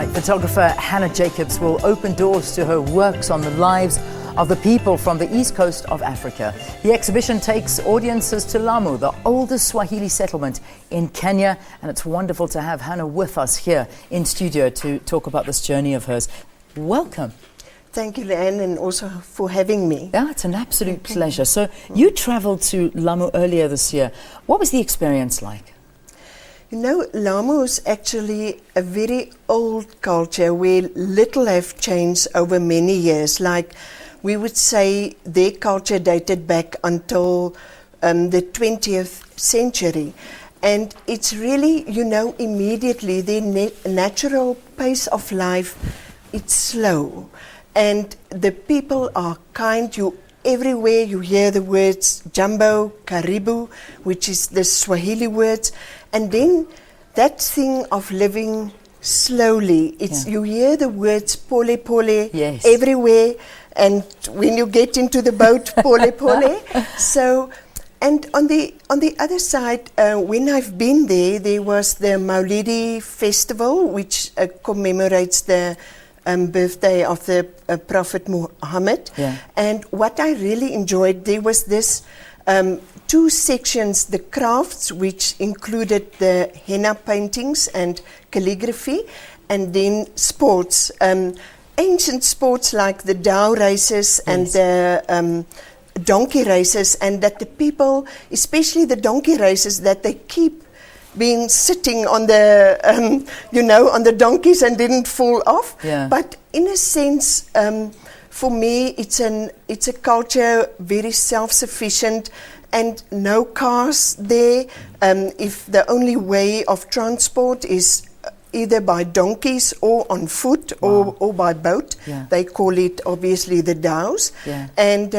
Tonight, photographer Hanna Jacobs will open doors to her works on the lives of the people from the east coast of Africa. The exhibition takes audiences to Lamu, the oldest Swahili settlement in Kenya, and it's wonderful to have Hanna with us here in studio to talk about this journey of hers. Welcome. Thank you, Leanne, and also for having me. Yeah, it's an absolute pleasure. So you travelled to Lamu earlier this year. What was the experience like? You know, Lamu is actually a very old culture where little have changed over many years. Like we would say their culture dated back until the 20th century. And it's really, you know, immediately their natural pace of life, it's slow. And the people are kind. Everywhere you hear the words Jambo, Karibu, which is the Swahili words. And then that thing of living slowly, you hear the words pole pole everywhere. And when you get into the boat, pole pole. So, and on the other side, when I've been there was the Maulidi festival, which commemorates the birthday of the Prophet Muhammad. Yeah. And what I really enjoyed, there was this two sections, the crafts, which included the henna paintings and calligraphy, and then sports, ancient sports like the dhow races and the donkey races, and that the people, especially the donkey races, that they keep being sitting on the, on the donkeys and didn't fall off. Yeah. But in a sense, for me, it's a culture very self-sufficient and no cars there. If the only way of transport is either by donkeys or on foot or by boat, they call it obviously the dhows. Yeah. And,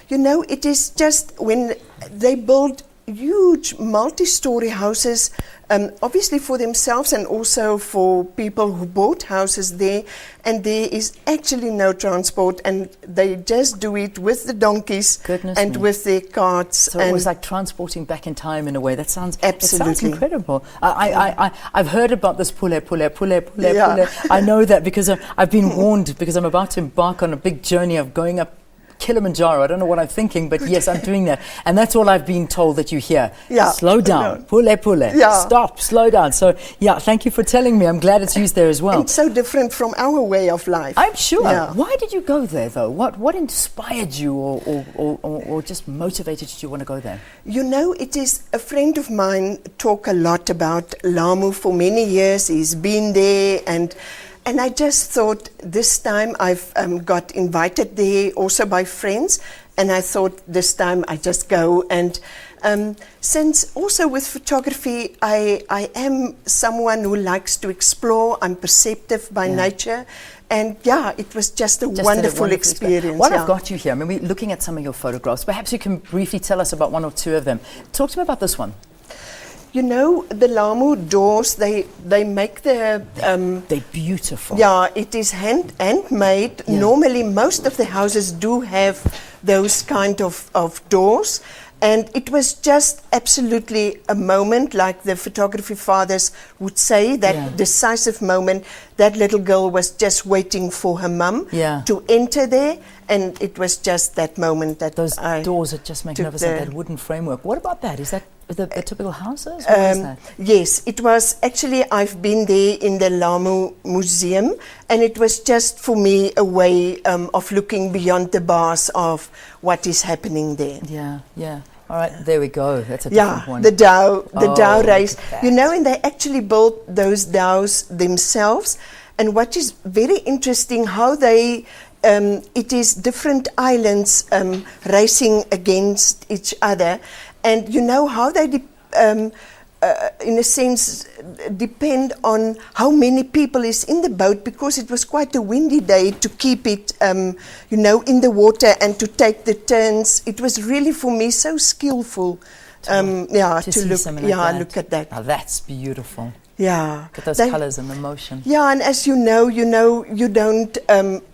it is just when they build huge multi-story houses, obviously for themselves and also for people who bought houses there, and there is actually no transport, and they just do it with the donkeys with their carts. So it was like transporting back in time in a way. That sounds absolutely. It sounds incredible. I've heard about this pule. I know that because I've been warned, because I'm about to embark on a big journey of going up Kilimanjaro. I don't know what I'm thinking, but yes, I'm doing that. And that's all I've been told that you hear. Yeah. Slow down. Pule. Yeah. Stop. Slow down. So, thank you for telling me. I'm glad it's used there as well. It's so different from our way of life. I'm sure. Yeah. Why did you go there, though? What inspired you or just motivated you to want to go there? You know, it is a friend of mine talk a lot about Lamu for many years. He's been there, and I just thought this time I've got invited there also by friends, and I thought this time I just go. And since also with photography, I am someone who likes to explore. I'm perceptive by nature. And it was just a wonderful experience. While I've got you here, I mean, we're looking at some of your photographs. Perhaps you can briefly tell us about one or two of them. Talk to me about this one. You know, the Lamu doors, they make the... they're beautiful. Yeah, it is handmade. Yeah. Normally, most of the houses do have those kind of doors. And it was just absolutely a moment, like the photography fathers would say, that decisive moment. That little girl was just waiting for her mum to enter there. And it was just that moment that those doors are just magnificent, that wooden framework. What about that? Is that the typical houses? What is that? Yes, it was actually, I've been there in the Lamu Museum, and it was just for me a way of looking beyond the bars of what is happening there. Yeah. All right, there we go. That's a different one. The dhow race. You know, and they actually built those dhows themselves. And what is very interesting, how they... it is different islands racing against each other, and you know how they, in a sense, depend on how many people is in the boat, because it was quite a windy day to keep it, in the water and to take the turns. It was really for me so skillful, to look at that. Now that's beautiful. Yeah. Get those colours and the motion. Yeah, and as you know, you don't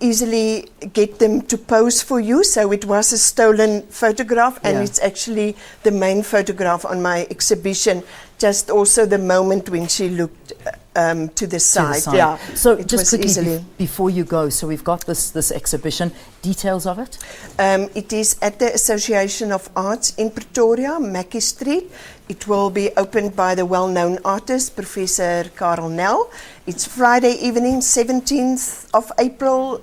easily get them to pose for you, so it was a stolen photograph, and it's actually the main photograph on my exhibition. Just also the moment when she looked to the side. Yeah. So it just was quickly easily. before you go, so we've got this exhibition. Details of it? It is at the Association of Arts in Pretoria, Mackie Street. It will be opened by the well-known artist, Professor Karel Nel. It's Friday evening, 17th of April,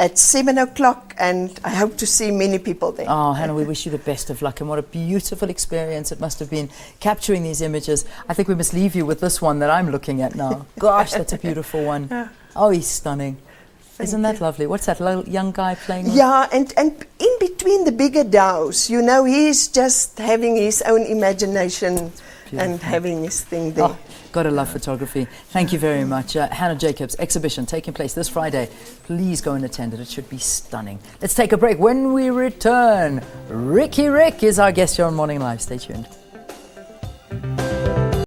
at 7 o'clock, and I hope to see many people there. Oh, Hanna, we wish you the best of luck, and what a beautiful experience it must have been capturing these images. I think we must leave you with this one that I'm looking at now. Gosh, that's a beautiful one. Oh, he's stunning. Isn't that lovely? What's that little young guy playing with? Yeah, and in between the bigger dhows, you know, he's just having his own imagination and having his thing there. Oh, gotta love photography. Thank you very much. Hanna Jacobs exhibition taking place this Friday. Please go and attend it. It should be stunning. Let's take a break. When we return, Ricky Rick is our guest here on Morning Live. Stay tuned.